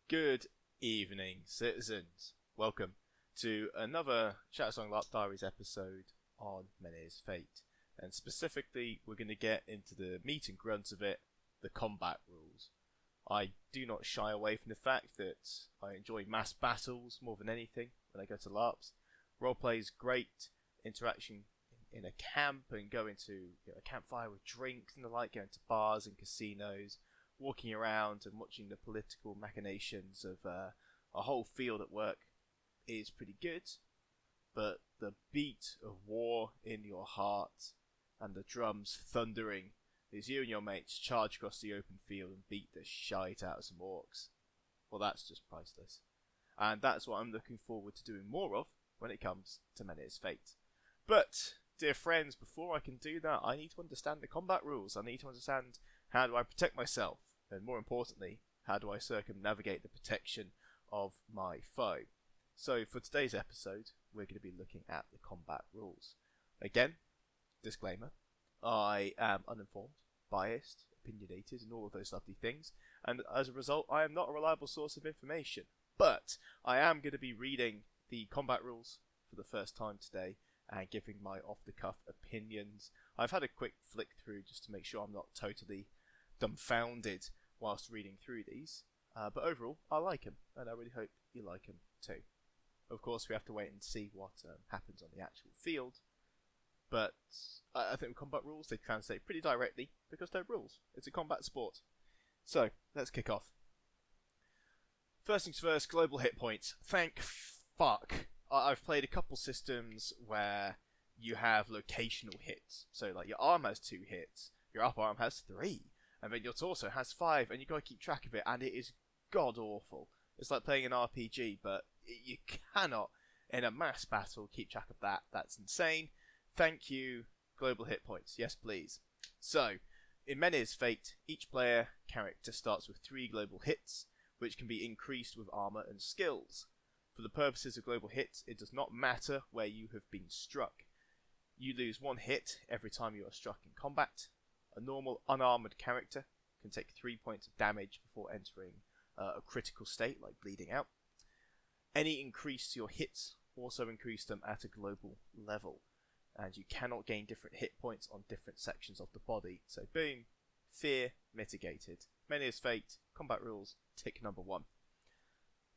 Good evening, citizens. Welcome to another Shattersong LARP Diaries episode on Menhirs Fate. And specifically, we're going to get into the meat and grunt of it, the combat rules. I do not shy away from the fact that I enjoy mass battles more than anything when I go to LARPs. Roleplay is great, interaction in a camp and going to a campfire with drinks and the like, going to bars and casinos, walking around and watching the political machinations of a whole field at work is pretty good, but the beat of war in your heart and the drums thundering as you and your mates charge across the open field and beat the shite out of some orcs, well, that's just priceless. And that's what I'm looking forward to doing more of when it comes to Menhirs Fate. But, dear friends, before I can do that, I need to understand the combat rules. I need to understand how do I protect myself, and more importantly, how do I circumnavigate the protection of my foe. So for today's episode, we're going to be looking at the combat rules. Again, disclaimer, I am uninformed, biased, opinionated, and all of those lovely things, and as a result, I am not a reliable source of information. But I am going to be reading the combat rules for the first time today and giving my off-the-cuff opinions. I've had a quick flick through just to make sure I'm not totally dumbfounded whilst reading through these. But overall, I like them, and I really hope you like them too. Of course, we have to wait and see what happens on the actual field. But I think with combat rules, they translate pretty directly because they're rules. It's a combat sport. So, let's kick off. First things first, global hit points. Thank fuck. I've played a couple systems where you have locational hits. So, like, your arm has 2 hits, your upper arm has 3, and then your torso has 5, and you gotta keep track of it, and it is god awful. It's like playing an RPG, but you cannot, in a mass battle, keep track of that. That's insane. Thank you, global hit points. Yes, please. So, in Menhirs Fate, each player character starts with 3 global hits, which can be increased with armor and skills. For the purposes of global hits, it does not matter where you have been struck. You lose 1 hit every time you are struck in combat. A normal unarmored character can take 3 points of damage before entering a critical state, like bleeding out. Any increase to your hits also increase them at a global level, and you cannot gain different hit points on different sections of the body. So boom, fear mitigated. Menhirs Fate, combat rules, tick number 1.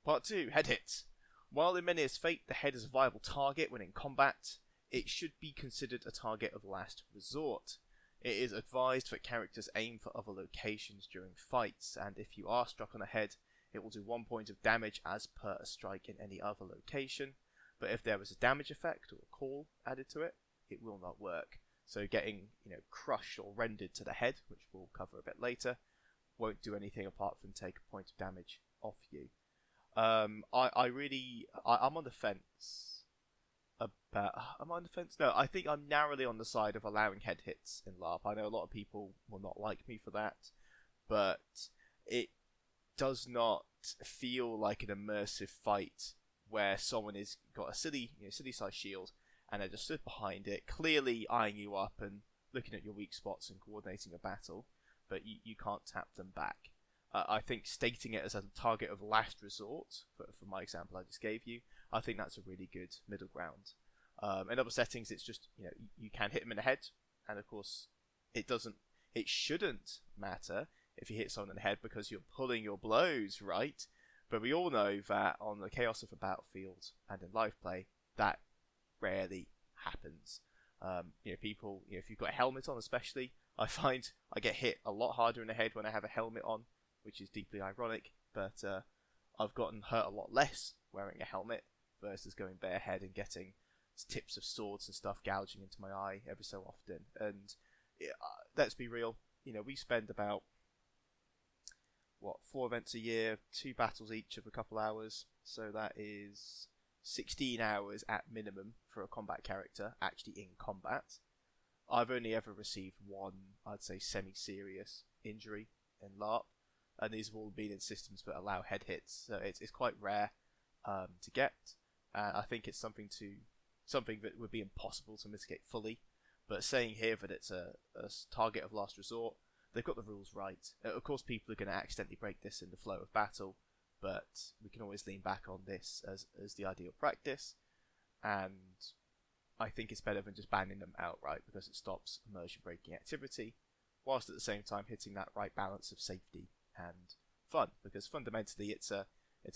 Part 2, head hits. While in Menhirs Fate the head is a viable target when in combat, it should be considered a target of last resort. It is advised that characters aim for other locations during fights, and if you are struck on the head, it will do 1 point of damage as per a strike in any other location, but if there is a damage effect or a call added to it, it will not work. So getting, crushed or rendered to the head, which we'll cover a bit later, won't do anything apart from take a point of damage off you. I'm on the fence. Am I on the fence? No, I think I'm narrowly on the side of allowing head hits in LARP. I know a lot of people will not like me for that, but it does not feel like an immersive fight where someone has got a silly size shield and they're just stood behind it, clearly eyeing you up and looking at your weak spots and coordinating a battle, but you can't tap them back. I think stating it as a target of last resort, for my example I just gave you, I think that's a really good middle ground. In other settings, it's just, you can hit them in the head, and of course, it shouldn't matter if you hit someone in the head because you're pulling your blows, right? But we all know that on the chaos of a battlefield and in live play, that rarely happens. People, if you've got a helmet on especially, I find I get hit a lot harder in the head when I have a helmet on, which is deeply ironic, but I've gotten hurt a lot less wearing a helmet versus going barehead and getting tips of swords and stuff gouging into my eye every so often. And let's be real, we spend about 4 events a year, 2 battles each of a couple hours, so that is 16 hours at minimum for a combat character actually in combat. I've only ever received 1, I'd say, semi-serious injury in LARP, and these have all been in systems that allow head hits, so it's quite rare to get. I think it's something that would be impossible to mitigate fully, but saying here that it's a target of last resort, they've got the rules right. Of course, people are going to accidentally break this in the flow of battle, but we can always lean back on this as the ideal practice, and I think it's better than just banning them outright because it stops immersion breaking activity, whilst at the same time hitting that right balance of safety and fun, because fundamentally it's a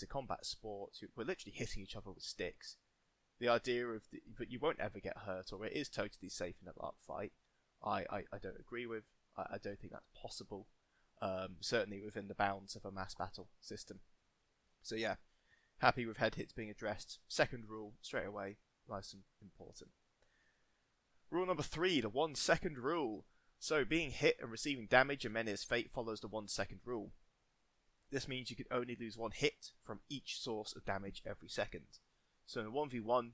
combat sport. We're literally hitting each other with sticks. The idea of but you won't ever get hurt, or it is totally safe in a LARP fight, I don't agree with. I don't think that's possible, certainly within the bounds of a mass battle system. So yeah, happy with head hits being addressed. Second rule, straight away, nice and important. Rule number 3, the 1 second rule. So being hit and receiving damage in Menhirs Fate follows the 1 second rule. This means you can only lose 1 hit from each source of damage every second. So in a 1v1,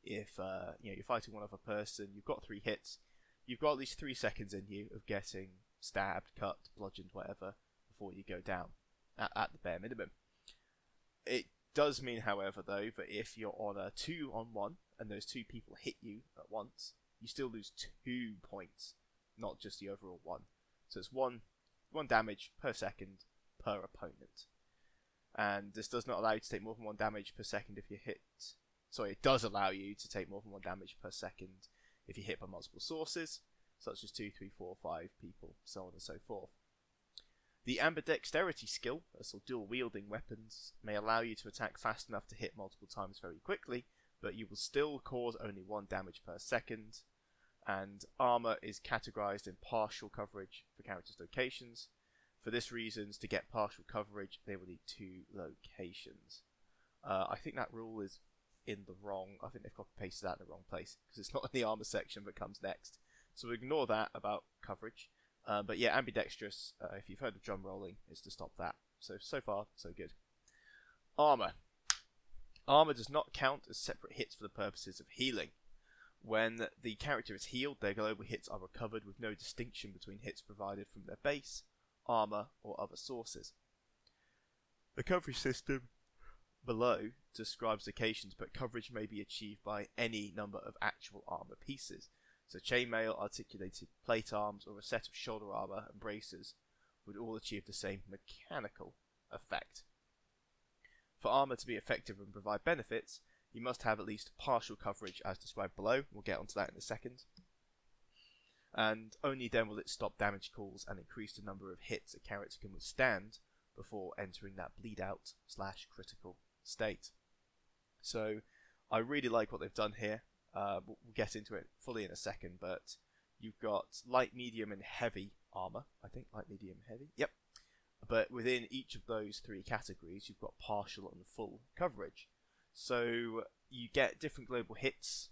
if you're fighting one other person, you've got 3 hits, you've got at least 3 seconds in you of getting stabbed, cut, bludgeoned, whatever, before you go down, at the bare minimum. It does mean, however, though, that if you're on a 2-on-1 and those 2 people hit you at once, you still lose 2 points, not just the overall 1. So it's 1 damage per second per opponent. And this does not allow you to take more than 1 damage per second if you hit... Sorry, it does allow you to take more than 1 damage per second if you hit by multiple sources, such as 2, 3, 4, 5 people, so on and so forth. The ambidexterity skill, so dual wielding weapons, may allow you to attack fast enough to hit multiple times very quickly, but you will still cause only 1 damage per second. And armor is categorized in partial coverage for characters' locations. For this reason, to get partial coverage, they will need 2 locations. I think that rule is in the wrong... I think they've copy-pasted that in the wrong place, because it's not in the armor section that comes next. So ignore that about coverage. But yeah, ambidextrous, if you've heard of drum rolling, is to stop that. So far, so good. Armor. Armor does not count as separate hits for the purposes of healing. When the character is healed, their global hits are recovered with no distinction between hits provided from their base, armor, or other sources. The coverage system below describes locations, but coverage may be achieved by any number of actual armor pieces. So chainmail, articulated plate arms, or a set of shoulder armor and braces would all achieve the same mechanical effect. For armor to be effective and provide benefits, you must have at least partial coverage as described below. We'll get onto that in a second. And only then will it stop damage calls and increase the number of hits a character can withstand before entering that bleed out / critical state. So I really like what they've done here. We'll get into it fully in a second, but you've got light, medium, and heavy armor. I think light, medium, heavy. Yep. But within each of those 3 categories, you've got partial and full coverage. So you get different global hits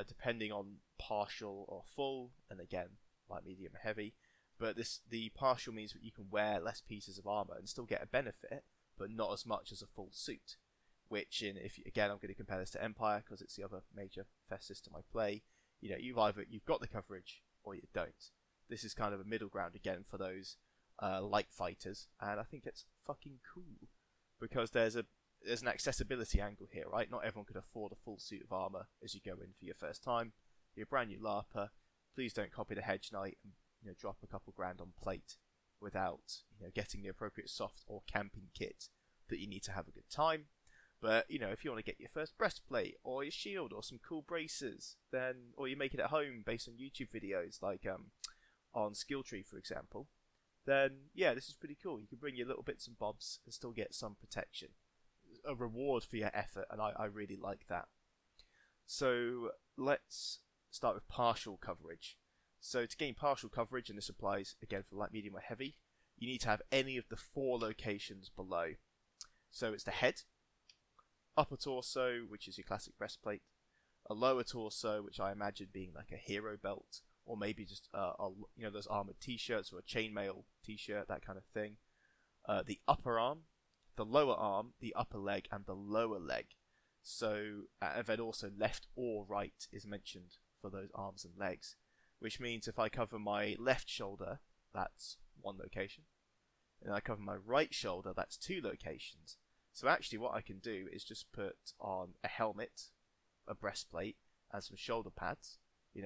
depending on partial or full, and again, light, medium, heavy. But the partial means that you can wear less pieces of armor and still get a benefit, but not as much as a full suit. Which, again, I'm going to compare this to Empire because it's the other major fest system I play. You know, you've got the coverage or you don't. This is kind of a middle ground again for those light fighters, and I think it's fucking cool because there's an accessibility angle here, right? Not everyone can afford a full suit of armor as you go in for your first time. You're a brand new LARPer. Please don't copy the Hedge Knight and drop a couple grand on plate without getting the appropriate soft or camping kit that you need to have a good time. But, if you want to get your first breastplate, or your shield, or some cool braces, or you make it at home based on YouTube videos, like on Skilltree, for example, then, yeah, this is pretty cool. You can bring your little bits and bobs and still get some protection. A reward for your effort, and I really like that. So, let's start with partial coverage. So, to gain partial coverage, and this applies, again, for light, medium, or heavy, you need to have any of the 4 locations below. So, it's the head, upper torso, which is your classic breastplate, a lower torso, which I imagine being like a hero belt, or maybe just those armored t-shirts or a chainmail t-shirt, that kind of thing. The upper arm, the lower arm, the upper leg, and the lower leg. So, and then also left or right is mentioned for those arms and legs, which means if I cover my left shoulder, that's 1 location, and I cover my right shoulder, that's 2 locations. So actually what I can do is just put on a helmet, a breastplate, and some shoulder pads,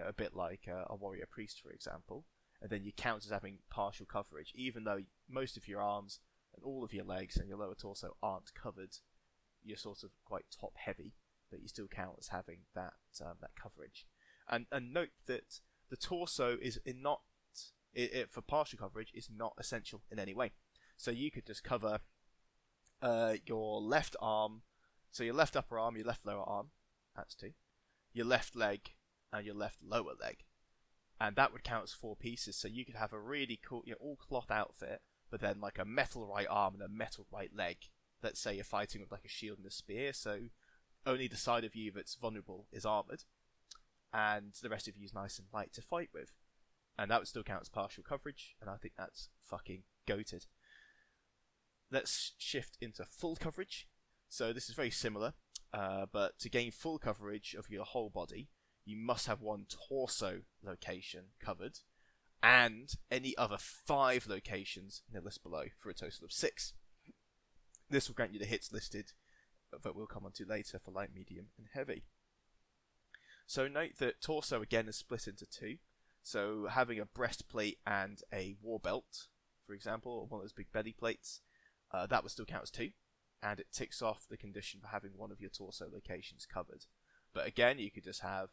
a bit like a warrior priest, for example, and then you count as having partial coverage, even though most of your arms and all of your legs and your lower torso aren't covered, you're sort of quite top heavy, but you still count as having that coverage. And note that the torso is not for partial coverage is not essential in any way. So you could just cover your left arm, so your left upper arm, your left lower arm, that's 2, your left leg, and your left lower leg, and that would count as 4 pieces. So you could have a really cool, all cloth outfit, but then like a metal right arm and a metal right leg. Let's say you're fighting with like a shield and a spear, so only the side of you that's vulnerable is armoured, and the rest of you is nice and light to fight with. And that would still count as partial coverage, and I think that's fucking goated. Let's shift into full coverage. So this is very similar, but to gain full coverage of your whole body, you must have 1 torso location covered, and any other 5 locations in the list below, for a total of 6. This will grant you the hits listed that we'll come on to later for light, medium, and heavy. So note that torso again is split into 2. So having a breastplate and a war belt, for example, or one of those big belly plates, that would still count as 2, and it ticks off the condition for having 1 of your torso locations covered. But again, you could just have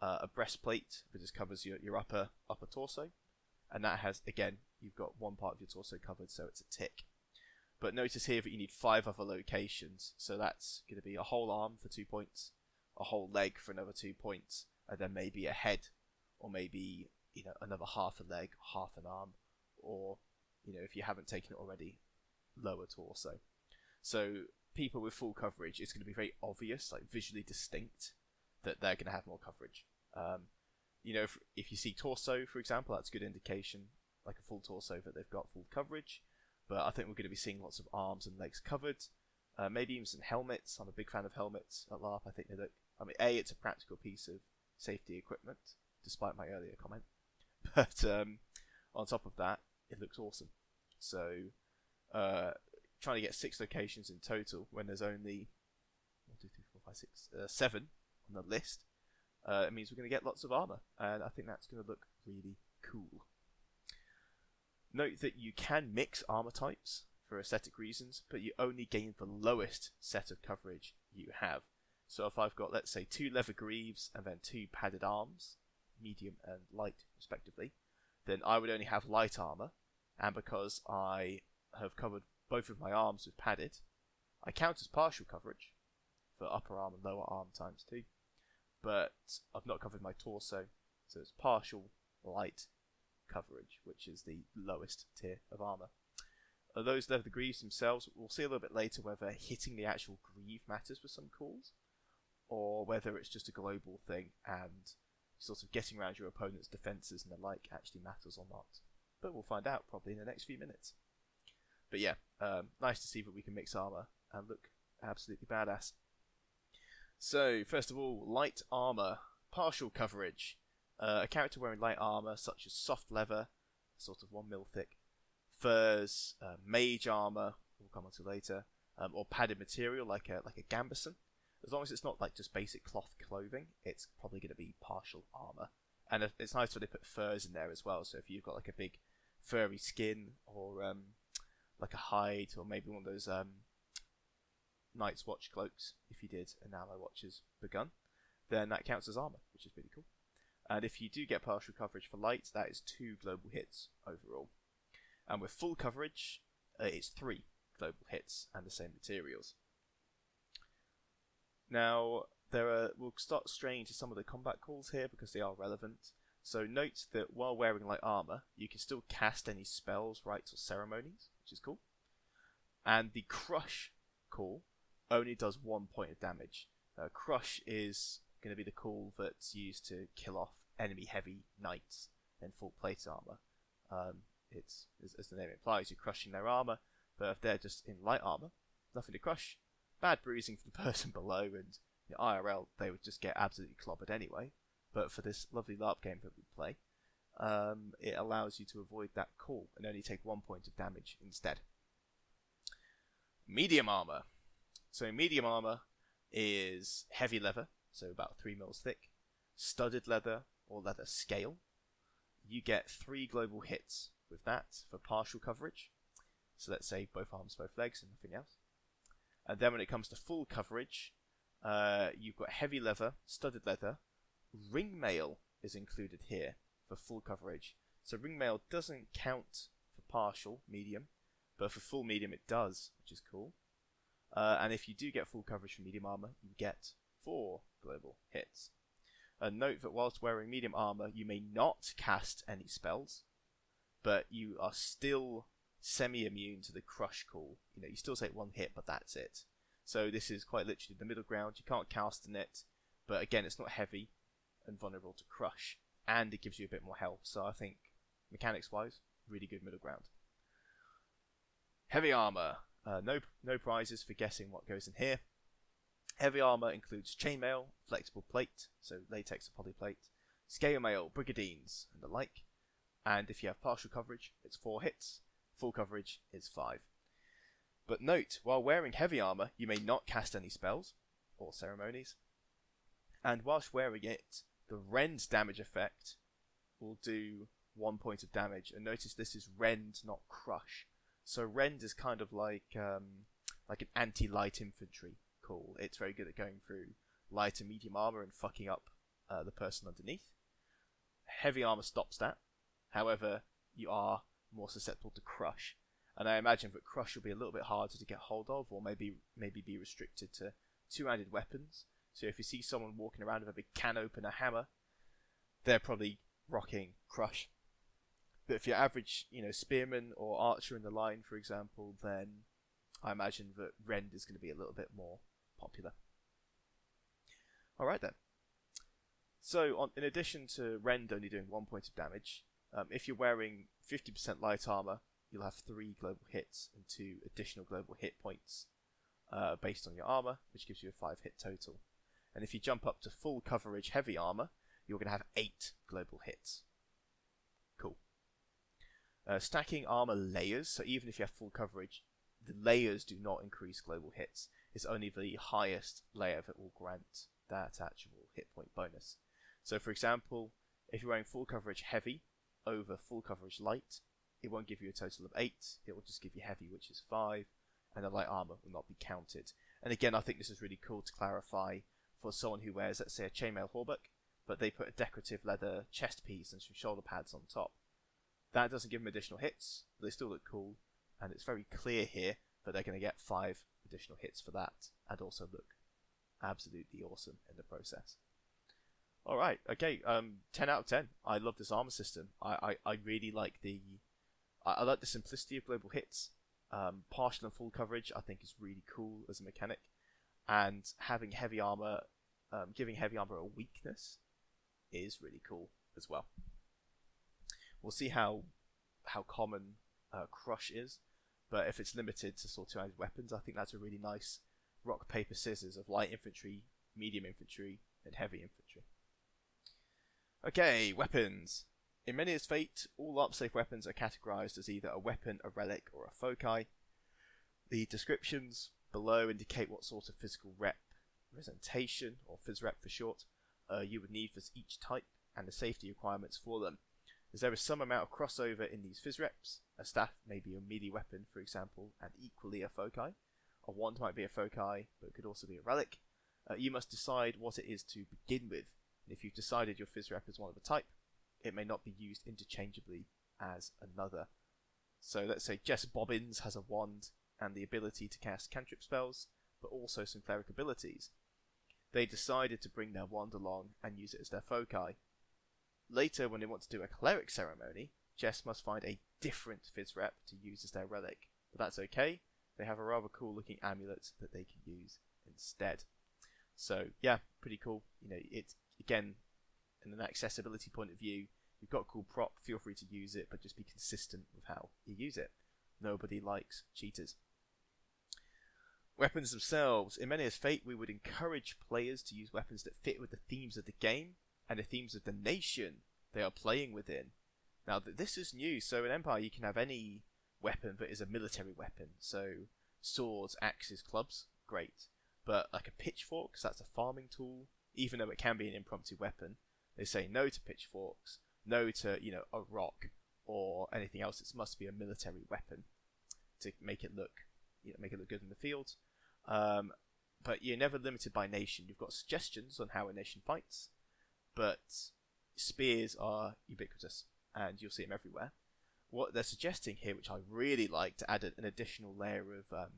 a breastplate that just covers your upper torso, and that has, again, you've got 1 part of your torso covered, so it's a tick. But notice here that you need 5 other locations, so that's going to be a whole arm for 2 points, a whole leg for another 2 points, and then maybe a head, or maybe another half a leg, half an arm, or if you haven't taken it already, lower torso. So people with full coverage, it's going to be very obvious, like visually distinct, that they're going to have more coverage. If you see torso, for example, that's a good indication, like a full torso, that they've got full coverage. But I think we're going to be seeing lots of arms and legs covered. Maybe even some helmets. I'm a big fan of helmets at LARP. I think they look... it's a practical piece of safety equipment, despite my earlier comment. But on top of that, it looks awesome. So trying to get 6 locations in total when there's only 7 on the list, it means we're going to get lots of armor, and I think that's going to look really cool. Note that you can mix armor types for aesthetic reasons, but you only gain the lowest set of coverage you have. So if I've got, let's say, 2 leather greaves and then 2 padded arms, medium and light respectively, then I would only have light armor, and because I have covered both of my arms with padded, I count as partial coverage for upper arm and lower arm times 2, but I've not covered my torso, so it's partial light coverage, which is the lowest tier of armor. Those leather greaves themselves, we'll see a little bit later whether hitting the actual greave matters with some calls, or whether it's just a global thing and sort of getting around your opponent's defences and the like actually matters or not. But we'll find out probably in the next few minutes. But yeah, nice to see that we can mix armor and look absolutely badass. So first of all, light armor, partial coverage. A character wearing light armor such as soft leather, sort of 1 mil thick, furs, mage armor, we'll come on to later, or padded material like a gambeson. As long as it's not like just basic cloth clothing, it's probably going to be partial armor. And it's nice when they put furs in there as well. So if you've got like a big furry skin, or like a hide, or maybe one of those Night's Watch cloaks, if you did an Ally Watch's begun, then that counts as armor, which is pretty cool. And if you do get partial coverage for light, that is 2 global hits overall. And with full coverage, it's 3 global hits and the same materials. Now, we'll start straying to some of the combat calls here because they are relevant. So note that while wearing light armor, you can still cast any spells, rites, or ceremonies, which is cool. And the Crush call only does 1 point of damage. Crush is going to be the call that's used to kill off enemy heavy knights in full plate armor. It's, as the name implies, you're crushing their armor, but if they're just in light armor, nothing to crush. Bad bruising for the person below, and IRL, they would just get absolutely clobbered anyway. But for this lovely LARP game that we play, it allows you to avoid that call and only take 1 point of damage instead. Medium armor. So medium armor is heavy leather, so about 3 mils thick, studded leather or leather scale. You get 3 global hits with that for partial coverage, So let's say both arms, both legs, and nothing else. And then when it comes to full coverage, you've got heavy leather, studded leather. Ring mail is included here for full coverage. So ring mail doesn't count for partial, medium, but for full medium it does, which is cool. And if you do get full coverage from medium armor, you get 4 global hits. Note that whilst wearing medium armor, you may not cast any spells, but you are still semi-immune to the crush call. You still take 1 hit, but that's it. So this is quite literally the middle ground. You can't cast in it, but again, it's not heavy and vulnerable to crush, and it gives you a bit more health. So I think, mechanics-wise, really good middle ground. Heavy armor. No prizes for guessing what goes in here. Heavy armor includes chainmail, flexible plate, so latex or polyplate, scale mail, brigadines, and the like. And if you have partial coverage, it's 4 hits. Full coverage is 5. But note, while wearing heavy armor, you may not cast any spells or ceremonies. And whilst wearing it, the rend damage effect will do 1 point of damage. And notice this is rend, not crush. So rend is kind of like an anti-light infantry call. It's very good at going through light and medium armor and fucking up the person underneath. Heavy armor stops that. However, you are more susceptible to crush. And I imagine that crush will be a little bit harder to get hold of, or maybe be restricted to 2-handed weapons. So if you see someone walking around with a big can opener hammer, they're probably rocking crush. But if you're average, spearman or archer in the line, for example, then I imagine that rend is going to be a little bit more popular. Alright then. So in addition to rend only doing 1 point of damage, if you're wearing 50% light armor, you'll have 3 global hits and 2 additional global hit points based on your armor, which gives you a 5 hit total. And if you jump up to full coverage heavy armor, you're going to have 8 global hits. Cool. Stacking armor layers, so even if you have full coverage, the layers do not increase global hits. It's only the highest layer that will grant that actual hit point bonus. So for example, if you're wearing full coverage heavy over full coverage light, it won't give you a total of 8, it will just give you heavy, which is 5, and the light armor will not be counted. And again, I think this is really cool to clarify for someone who wears, let's say, a chainmail hauberk, but they put a decorative leather chest piece and some shoulder pads on top. That doesn't give them additional hits, but they still look cool, and it's very clear here that they're going to get 5 additional hits for that, and also look absolutely awesome in the process. Alright, okay, 10 out of 10. I love this armor system. I really like I like the simplicity of global hits. Partial and full coverage I think is really cool as a mechanic, and having heavy armor, giving heavy armor a weakness is really cool as well. We'll see how common crush is, but if it's limited to sort of 2-handed weapons, I think that's a really nice rock paper scissors of light infantry, medium infantry, and heavy infantry. Okay, weapons. In Menhirs Fate, all LARP safe weapons are categorized as either a weapon, a relic, or a foci. The descriptions below indicate what sort of physical representation, or physrep for short, you would need for each type, and the safety requirements for them. As there is some amount of crossover in these physreps, a staff may be a melee weapon, for example, and equally a foci. A wand might be a foci, but it could also be a relic. You must decide what it is to begin with. And if you've decided your physrep is one of a type, it may not be used interchangeably as another. So let's say Jess Bobbins has a wand and the ability to cast cantrip spells, but also some cleric abilities. They decided to bring their wand along and use it as their foci. Later, when they want to do a cleric ceremony, Jess must find a different physrep to use as their relic. But that's okay, they have a rather cool looking amulet that they can use instead. So yeah, pretty cool. It's, again, in an accessibility point of view, you've got a cool prop, feel free to use it, but just be consistent with how you use it. Nobody likes cheaters. Weapons themselves. In Menhirs Fate, we would encourage players to use weapons that fit with the themes of the game and the themes of the nation they are playing within. Now, this is new, so in Empire you can have any weapon that is a military weapon. So, swords, axes, clubs, great. But like a pitchfork, because that's a farming tool, even though it can be an impromptu weapon, they say no to pitchforks, no to, a rock, or anything else. It must be a military weapon. to make it look good in the field. But you're never limited by nation. You've got suggestions on how a nation fights, but spears are ubiquitous, and you'll see them everywhere. What they're suggesting here, which I really like, to add an additional layer of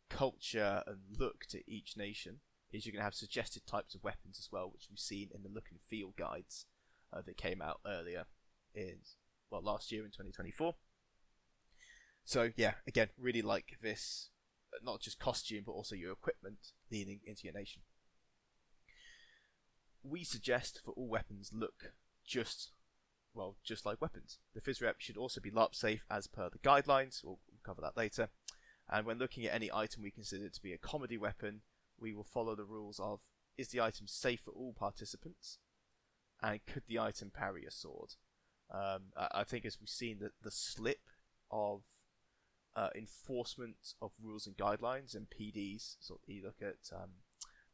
culture and look to each nation, is you're going to have suggested types of weapons as well, which we've seen in the look and feel guides that came out earlier last year in 2024. So yeah, again, really like this, not just costume, but also your equipment leading into your nation. We suggest for all weapons look just like weapons. The Fizz Rep should also be LARP safe as per the guidelines. We'll cover that later. And when looking at any item we consider to be a comedy weapon, we will follow the rules of: is the item safe for all participants? And could the item parry a sword? I think as we've seen, the slip of enforcement of rules and guidelines and PDs, so you look at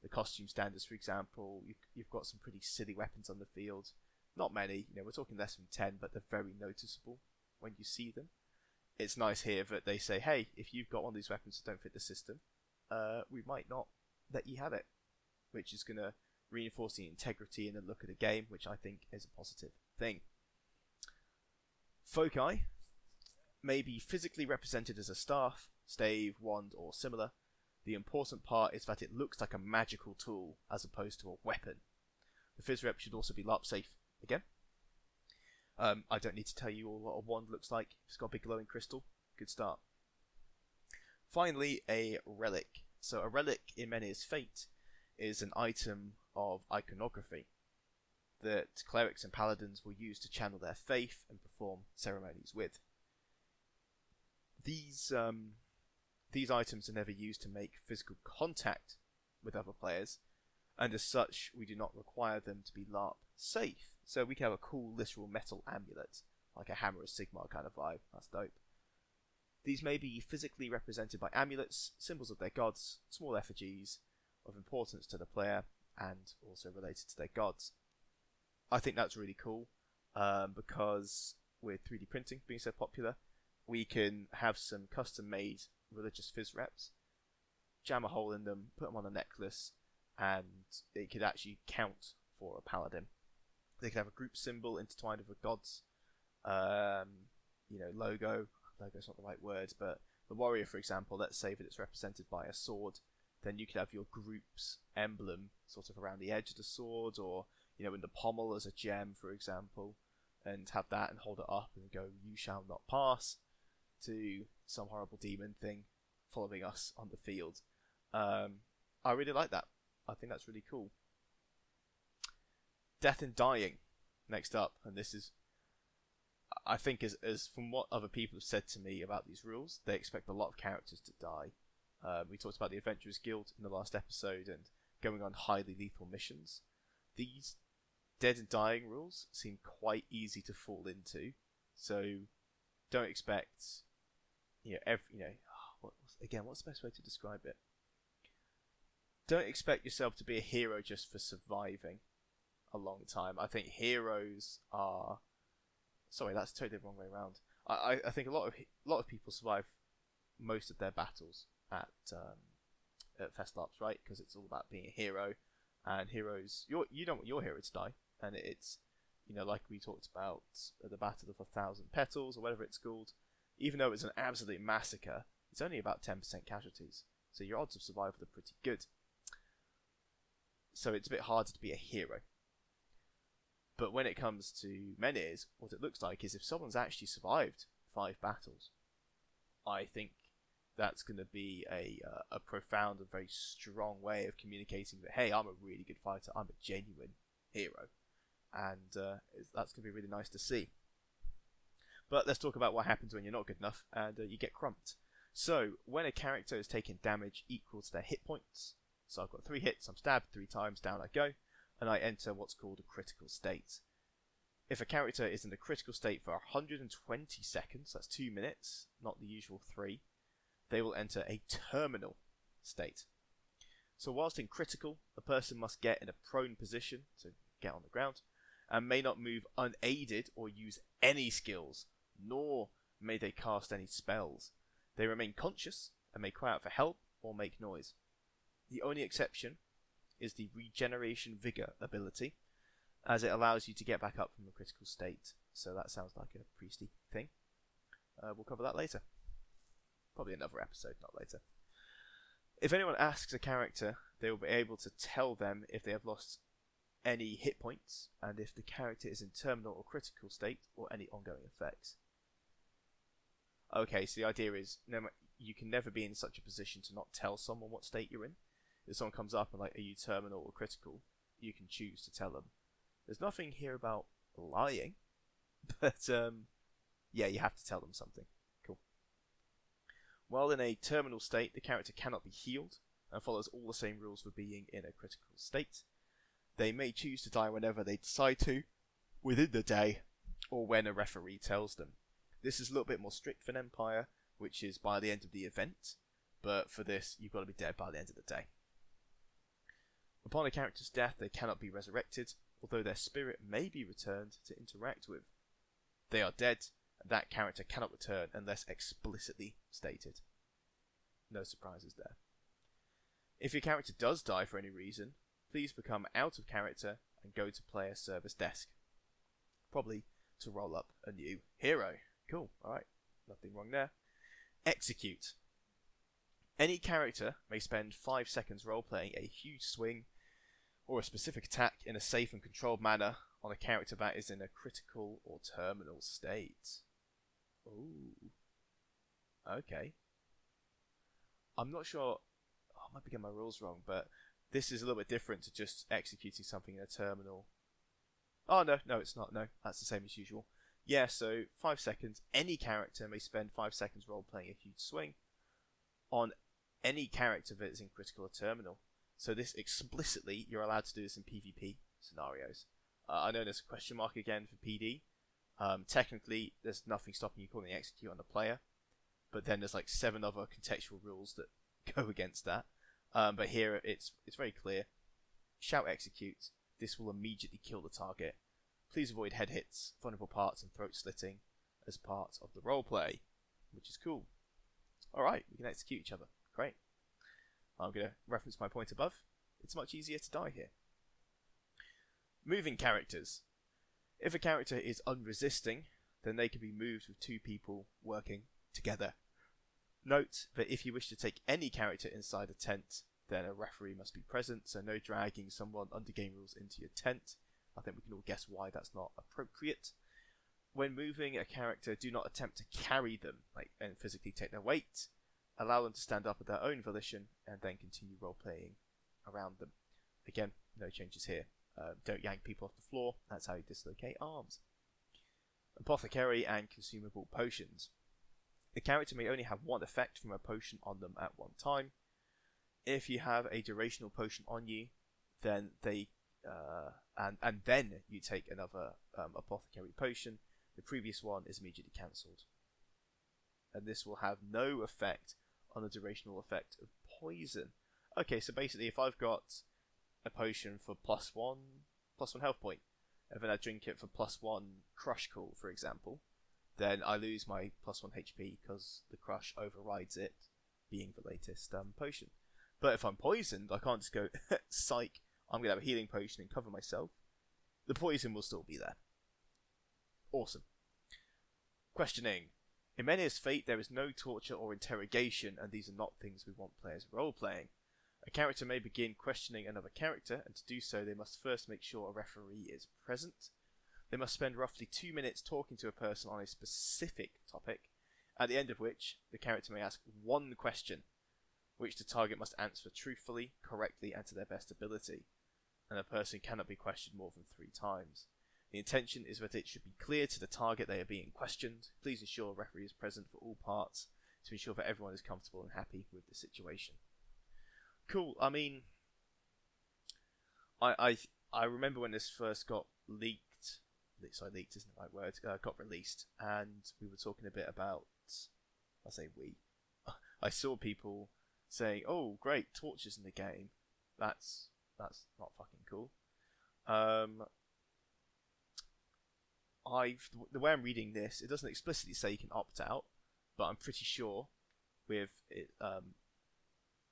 the costume standards, for example, you've got some pretty silly weapons on the field. Not many, we're talking less than 10, but they're very noticeable when you see them. It's nice here that they say, hey, if you've got one of these weapons that don't fit the system, we might not let you have it, which is going to reinforce the integrity and the look of the game, which I think is a positive thing. Foci may be physically represented as a staff, stave, wand, or similar. The important part is that it looks like a magical tool as opposed to a weapon. The Fizz Rep should also be LARP safe again. I don't need to tell you all what a wand looks like. It's got a big glowing crystal. Good start. Finally, a relic. So a relic in Menhirs Fate is an item of iconography that clerics and paladins will use to channel their faith and perform ceremonies with. These items are never used to make physical contact with other players, and as such we do not require them to be LARP safe. So we can have a cool literal metal amulet, like a Hammer of Sigmar kind of vibe. That's dope. These may be physically represented by amulets, symbols of their gods, small effigies of importance to the player, and also related to their gods. I think that's really cool, because with 3D printing being so popular, we can have some custom-made religious Fizz Reps, jam a hole in them, put them on a necklace, and it could actually count for a paladin. They could have a group symbol intertwined with a god's logo. Logo's not the right word, but the warrior, for example, let's say that it's represented by a sword, then you could have your group's emblem sort of around the edge of the sword, or in the pommel as a gem, for example, and have that and hold it up and go, "You shall not pass," to some horrible demon thing following us on the field. I really like that. I think that's really cool. Death and dying, next up, and this is, I think, as from what other people have said to me about these rules, they expect a lot of characters to die. We talked about the Adventurers Guild in the last episode and going on highly lethal missions. These dead and dying rules seem quite easy to fall into, so don't expect, what's the best way to describe it? Don't expect yourself to be a hero just for surviving a long time. I think heroes are... Sorry, that's totally the wrong way around. I think a lot of people survive most of their battles at Fest LARPs, right? Because it's all about being a hero, and heroes, you don't want your hero to die, and it's, like we talked about at the Battle of 1,000 Petals or whatever it's called. Even though it's an absolute massacre, it's only about 10% casualties, so your odds of survival are pretty good. So it's a bit harder to be a hero. But when it comes to Menhirs, what it looks like is if someone's actually survived 5 battles, I think that's going to be a profound and very strong way of communicating that, hey, I'm a really good fighter, I'm a genuine hero. And that's going to be really nice to see. But let's talk about what happens when you're not good enough and you get crumped. So, when a character is taking damage equal to their hit points, so I've got 3 hits, I'm stabbed 3 times, down I go, and I enter what's called a critical state. If a character is in the critical state for 120 seconds, that's 2 minutes, not the usual 3, they will enter a terminal state. So whilst in critical, a person must get in a prone position, so get on the ground, and may not move unaided or use any skills, nor may they cast any spells. They remain conscious and may cry out for help or make noise. The only exception is the Regeneration Vigor ability, as it allows you to get back up from a critical state. So that sounds like a priesty thing. We'll cover that later. Probably another episode, not later. If anyone asks a character, they will be able to tell them if they have lost any hit points, and if the character is in terminal or critical state, or any ongoing effects. Okay, so the idea is, you can never be in such a position to not tell someone what state you're in. If someone comes up and like, are you terminal or critical, you can choose to tell them. There's nothing here about lying, but yeah, you have to tell them something. Cool. While in a terminal state, the character cannot be healed, and follows all the same rules for being in a critical state. They may choose to die whenever they decide to, within the day, or when a referee tells them. This is a little bit more strict for an Empire, which is by the end of the event, but for this, you've got to be dead by the end of the day. Upon a character's death, they cannot be resurrected, although their spirit may be returned to interact with. They are dead, and that character cannot return unless explicitly stated. No surprises there. If your character does die for any reason, please become out of character and go to player service desk. Probably to roll up a new hero. Cool, alright, nothing wrong there. Execute. Any character may spend 5 seconds roleplaying a huge swing or a specific attack in a safe and controlled manner on a character that is in a critical or terminal state. Ooh. Okay. I'm not sure, I might be getting my rules wrong, but this is a little bit different to just executing something in a terminal. Oh, no, it's not. No, that's the same as usual. Yeah, so 5 seconds. Any character may spend 5 seconds role-playing a huge swing on any character that is in critical or terminal. So this explicitly, you're allowed to do this in PvP scenarios. I know there's a question mark again for PD. Technically, there's nothing stopping you calling execute on the player. But then there's like 7 other contextual rules that go against that. But here it's very clear. Shout execute. This will immediately kill the target. Please avoid head hits, vulnerable parts, and throat slitting as part of the roleplay, which is cool. Alright, we can execute each other. Great. I'm going to reference my point above. It's much easier to die here. Moving characters. If a character is unresisting, then they can be moved with 2 people working together. Note that if you wish to take any character inside a tent, then a referee must be present, so no dragging someone under game rules into your tent. I think we can all guess why that's not appropriate. When moving a character, do not attempt to carry them and physically take their weight. Allow them to stand up at their own volition and then continue role-playing around them. Again, no changes here. Don't yank people off the floor, that's how you dislocate arms. Apothecary and consumable potions. The character may only have one effect from a potion on them at one time. If you have a durational potion on you, then they and then you take another apothecary potion, the previous one is immediately cancelled. And this will have no effect on the durational effect of poison. Okay, so basically if I've got a potion for +1 health point, and then I drink it for +1 crush cool, for example, then I lose my +1 HP because the crush overrides it, being the latest potion. But if I'm poisoned, I can't just go, psych, I'm going to have a healing potion and cover myself. The poison will still be there. Awesome. Questioning. In Menhirs' Fate, there is no torture or interrogation, and these are not things we want players role-playing. A character may begin questioning another character, and to do so they must first make sure a referee is present. They must spend roughly 2 minutes talking to a person on a specific topic, at the end of which the character may ask one question, which the target must answer truthfully, correctly, and to their best ability, and a person cannot be questioned more than 3 times. The intention is that it should be clear to the target they are being questioned. Please ensure a referee is present for all parts to ensure that everyone is comfortable and happy with the situation. Cool, I mean, I remember when this first got leaked isn't the right word, got released, and we were talking a bit about, I saw people saying, oh great, torches in the game, that's not fucking cool. The way I'm reading this, it doesn't explicitly say you can opt out, but I'm pretty sure with it,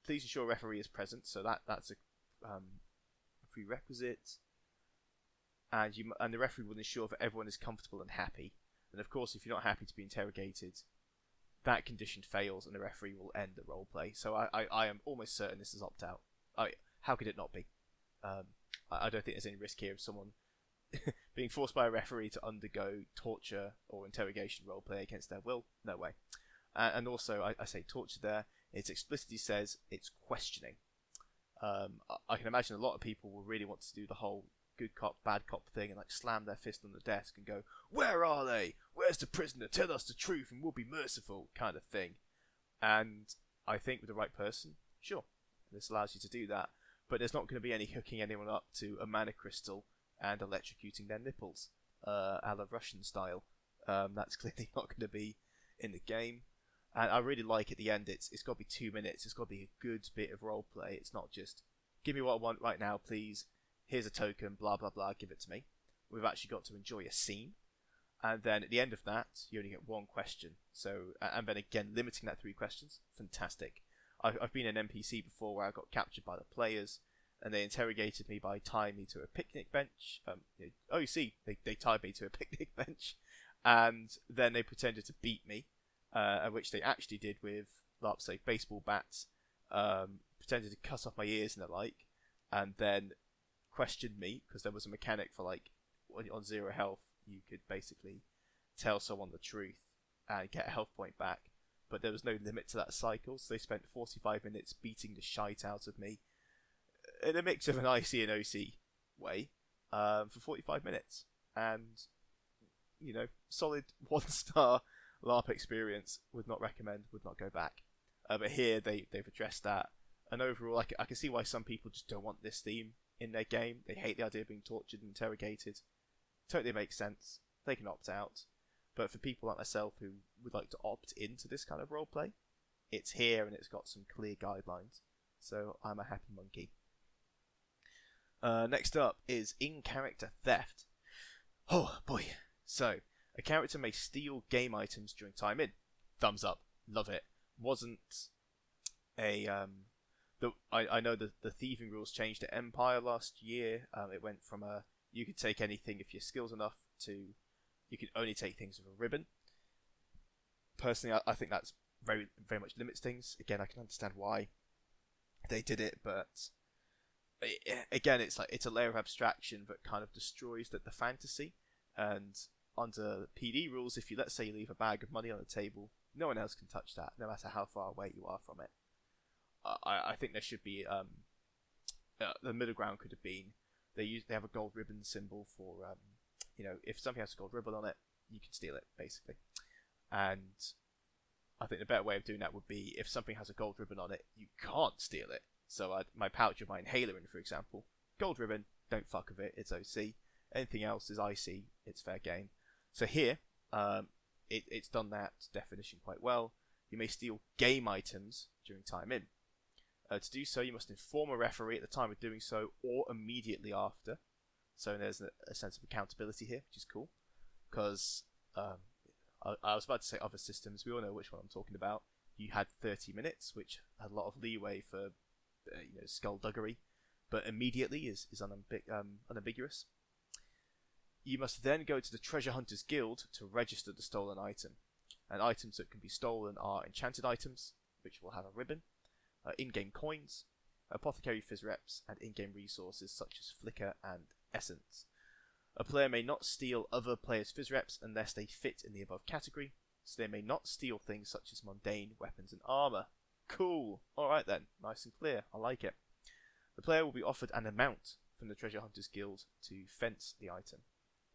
please ensure a referee is present. So that's a prerequisite, and the referee will ensure that everyone is comfortable and happy. And of course, if you're not happy to be interrogated, that condition fails, and the referee will end the roleplay. So I am almost certain this is opt out. How could it not be? I don't think there's any risk here of someone being forced by a referee to undergo torture or interrogation roleplay against their will. No way. And also, I say torture there. It explicitly says it's questioning. I can imagine a lot of people will really want to do the whole good cop, bad cop thing and like slam their fist on the desk and go, "Where are they? Where's the prisoner? Tell us the truth and we'll be merciful," kind of thing. And I think with the right person, sure, this allows you to do that. But there's not going to be any hooking anyone up to a mana crystal and electrocuting their nipples, a la Russian style. That's clearly not going to be in the game. And I really like at the end, it's got to be 2 minutes. It's got to be a good bit of roleplay. It's not just, give me what I want right now, please. Here's a token, blah, blah, blah, give it to me. We've actually got to enjoy a scene. And then at the end of that, you only get one question. So, and then again, limiting that 3 questions, fantastic. I've been an NPC before where I got captured by the players, and they interrogated me by tying me to a picnic bench. You see, they tied me to a picnic bench, and then they pretended to beat me, which they actually did with LARP safe baseball bats, pretended to cut off my ears and the like, and then questioned me, because there was a mechanic for like, on 0 health, you could basically tell someone the truth and get a health point back. But there was no limit to that cycle, so they spent 45 minutes beating the shite out of me in a mix of an IC and OC way for 45 minutes. And, solid 1-star LARP experience. Would not recommend, would not go back. But here they've addressed that. And overall, I can see why some people just don't want this theme in their game. They hate the idea of being tortured and interrogated. Totally makes sense. They can opt out. But for people like myself who would like to opt into this kind of roleplay, it's here and it's got some clear guidelines. So I'm a happy monkey. Next up is in-character theft. Oh boy. So, a character may steal game items during time in. Thumbs up. Love it. Wasn't a... I know the thieving rules changed at Empire last year. It went from you could take anything if your skill's enough to you can only take things with a ribbon. Personally, I think that's very, very much limits things. Again, I can understand why they did it, but again, it's a layer of abstraction that kind of destroys the fantasy. And under PD rules, if let's say you leave a bag of money on the table, no one else can touch that, no matter how far away you are from it. I think there should be the middle ground could have been they have a gold ribbon symbol for if something has a gold ribbon on it, you can steal it basically. And I think the better way of doing that would be if something has a gold ribbon on it, you can't steal it. So my pouch of my inhaler in, for example, gold ribbon, don't fuck with it, it's OC. Anything else is IC, it's fair game. So here, it's done that definition quite well. You may steal game items during time in. To do so, you must inform a referee at the time of doing so or immediately after. So there's a sense of accountability here, which is cool. Because I was about to say other systems, we all know which one I'm talking about. You had 30 minutes, which had a lot of leeway for skullduggery, but immediately is unambiguous. You must then go to the Treasure Hunters Guild to register the stolen item. And items that can be stolen are enchanted items, which will have a ribbon, in-game coins, apothecary fizz reps, and in-game resources such as flicker and essence. A player may not steal other players' fizz reps unless they fit in the above category, so they may not steal things such as mundane weapons and armor. Cool. Alright then, nice and clear, I like it. The player will be offered an amount from the Treasure Hunters Guild to fence the item.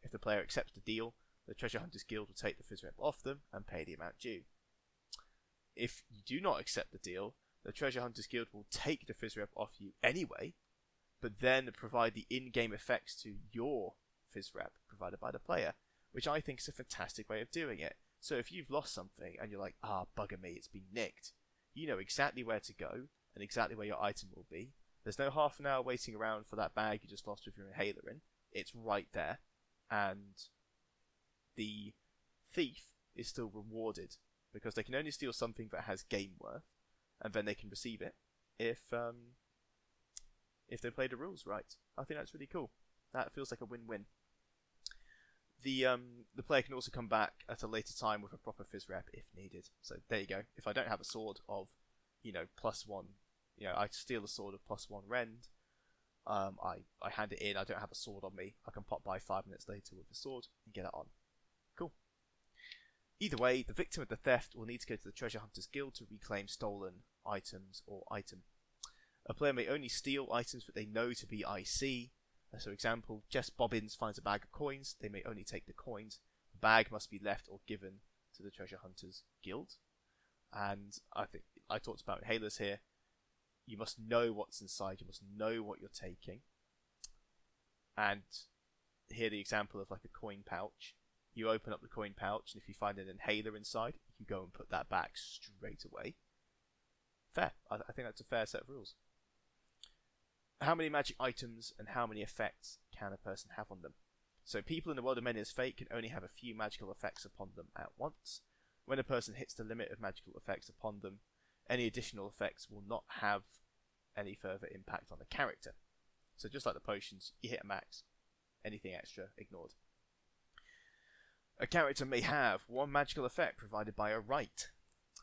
If the player accepts the deal, the Treasure Hunters Guild will take the fizz rep off them and pay the amount due. If you do not accept the deal, the Treasure Hunters Guild will take the fizz rep off you anyway, but then provide the in-game effects to your fizz rep provided by the player, which I think is a fantastic way of doing it. So if you've lost something and you're like, bugger me, it's been nicked, you know exactly where to go and exactly where your item will be. There's no half an hour waiting around for that bag you just lost with your inhaler in. It's right there, and the thief is still rewarded because they can only steal something that has game worth, and then they can receive it if they play the rules right. I think that's really cool. That feels like a win-win. The player can also come back at a later time with a proper fizz rep if needed. So there you go. If I don't have a sword of, +1, I steal a sword of +1 rend. I hand it in. I don't have a sword on me. I can pop by 5 minutes later with a sword and get it on. Cool. Either way, the victim of the theft will need to go to the Treasure Hunters Guild to reclaim stolen items or item. A player may only steal items that they know to be IC. So example, Jess Bobbins finds a bag of coins. They may only take the coins. The bag must be left or given to the Treasure Hunters Guild. And I think I talked about inhalers here. You must know what's inside. You must know what you're taking. And here the example of like a coin pouch. You open up the coin pouch, and if you find an inhaler inside, you can go and put that back straight away. Fair. I think that's a fair set of rules. How many magic items and how many effects can a person have on them? So people in the world of Menhirs Fate can only have a few magical effects upon them at once. When a person hits the limit of magical effects upon them, any additional effects will not have any further impact on the character. So just like the potions, you hit a max. Anything extra, ignored. A character may have one magical effect provided by a rite.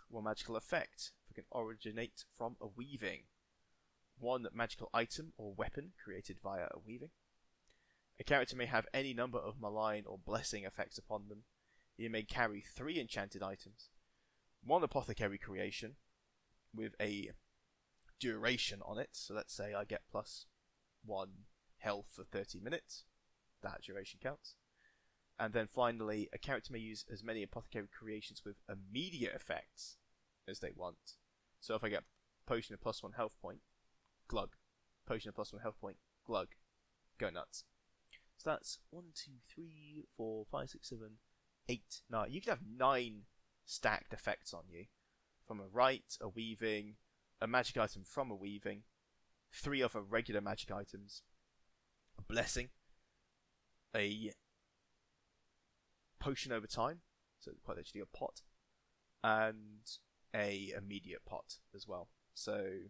One magical effect that can originate from a weaving. One magical item or weapon created via a weaving. A character may have any number of malign or blessing effects upon them. He may carry 3 enchanted items. One apothecary creation with a duration on it. So let's say I get +1 health for 30 minutes. That duration counts. And then finally, a character may use as many apothecary creations with immediate effects as they want. So if I get potion of +1 health point, glug. Potion of +1 health point, glug. Go nuts. So that's 1, 2, 3, 4, 5, 6, 7, 8, 9. You can have 9 stacked effects on you. From a rite, a weaving, a magic item from a weaving, 3 other regular magic items, a blessing, a potion over time, so quite literally a pot, and a immediate pot as well. So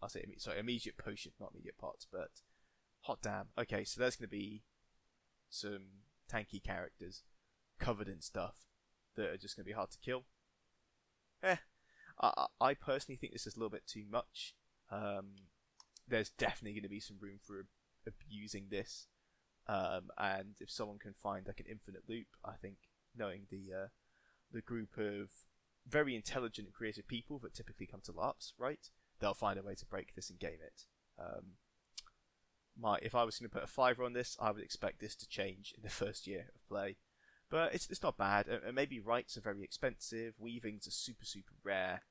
I'll say immediate potion, not immediate pot, but hot damn. Okay, so there's going to be some tanky characters covered in stuff that are just going to be hard to kill. I personally think this is a little bit too much. There's definitely going to be some room for abusing this. And if someone can find like an infinite loop, I think knowing the group of very intelligent and creative people that typically come to LARPs, right? They'll find a way to break this and game it. If I was going to put a 5 on this, I would expect this to change in the first year of play. But it's not bad. And maybe rites are very expensive. Weavings are super, super rare.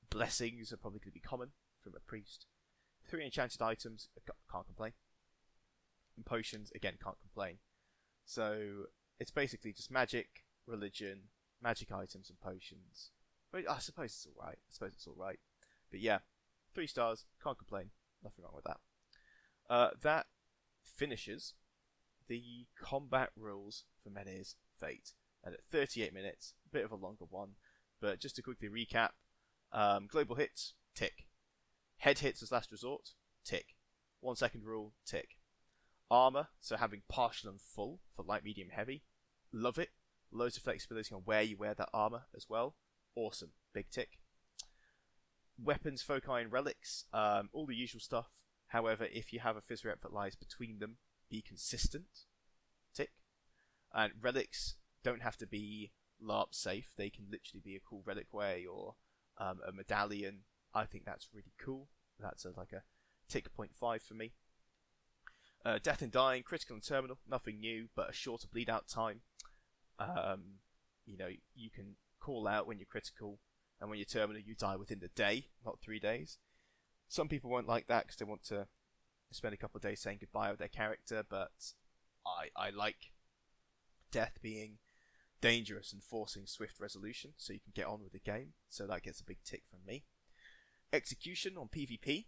Blessings are probably going to be common from a priest. 3 enchanted items, can't complain. And potions, again, can't complain. So it's basically just magic, religion, magic items, and potions. But I suppose it's alright. But yeah, 3 stars, can't complain. Nothing wrong with that. That finishes the combat rules for Menhirs Fate. And at 38 minutes, a bit of a longer one. But just to quickly recap, global hits, tick. Head hits as last resort, tick. 1 second rule, tick. Armor, so having partial and full for light, medium, heavy. Love it. Loads of flexibility on where you wear that armor as well. Awesome. Big tick. Weapons, foci, and relics. All the usual stuff. However, if you have a fizz rep that lies between them, be consistent. Tick. And relics don't have to be LARP safe. They can literally be a cool relic way or a medallion. I think that's really cool. That's like a tick 0.5 for me. Death and dying, critical and terminal, nothing new, but a shorter bleed out time. You can call out when you're critical, and when you're terminal, you die within the day, not 3 days. Some people won't like that because they want to spend a couple of days saying goodbye with their character, but I like death being dangerous and forcing swift resolution, so you can get on with the game. So that gets a big tick from me. Execution on PvP,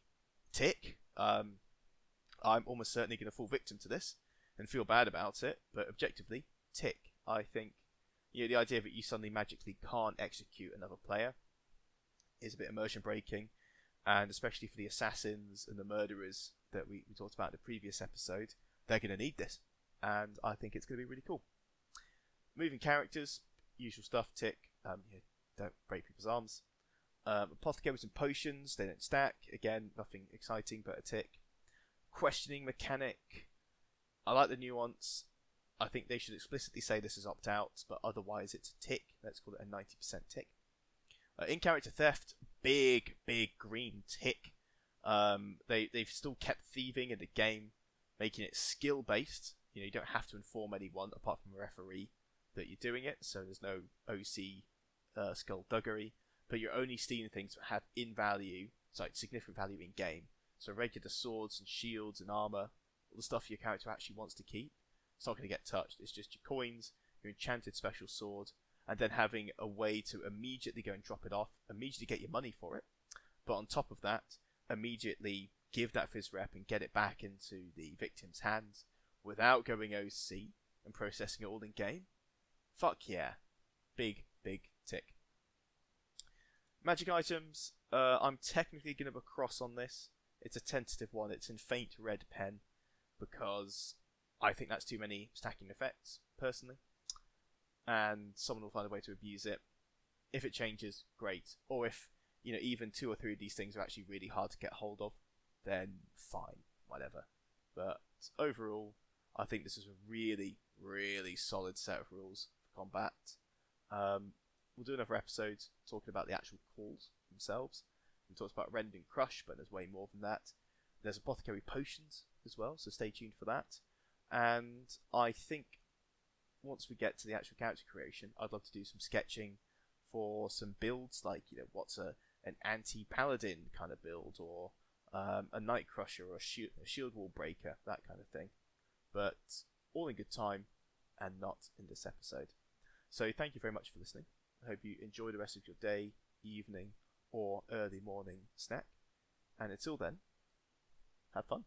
tick. I'm almost certainly going to fall victim to this and feel bad about it, but objectively, tick. I think The idea that you suddenly magically can't execute another player is a bit immersion breaking, and especially for the assassins and the murderers that we talked about in the previous episode, they're going to need this, and I think it's going to be really cool. Moving characters, usual stuff, tick. Don't break people's arms. Apothecaries and potions, they don't stack. Again, nothing exciting, but a tick. Questioning mechanic, I like the nuance. I think they should explicitly say this is opt-out, but otherwise it's a tick. Let's call it a 90% tick. In-character theft, big green tick. They've still kept thieving in the game, making it skill-based. You don't have to inform anyone apart from a referee that you're doing it, so there's no OC skullduggery, but you're only stealing things that have significant value in game. So regular swords and shields and armor, all the stuff your character actually wants to keep, it's not going to get touched. It's just your coins, your enchanted special sword, and then having a way to immediately go and drop it off, immediately get your money for it, but on top of that, immediately give that fizz rep and get it back into the victim's hands without going OC and processing it all in game. Fuck yeah. Big tick. Magic items, I'm technically going to put a cross on this. It's a tentative one. It's in faint red pen because I think that's too many stacking effects, personally. And someone will find a way to abuse it. If it changes, great. Or if, even 2 or 3 of these things are actually really hard to get hold of, then fine, whatever. But overall, I think this is a really solid set of rules for combat. We'll do another episode talking about the actual calls themselves. We talked about Rend and Crush, but there's way more than that. There's Apothecary Potions as well, so stay tuned for that. And I think once we get to the actual character creation, I'd love to do some sketching for some builds, like, what's an anti-paladin kind of build, or a Night Crusher, or a shield wall breaker, that kind of thing. But all in good time, and not in this episode. So thank you very much for listening. I hope you enjoy the rest of your day, evening, or early morning snack. And until then, have fun.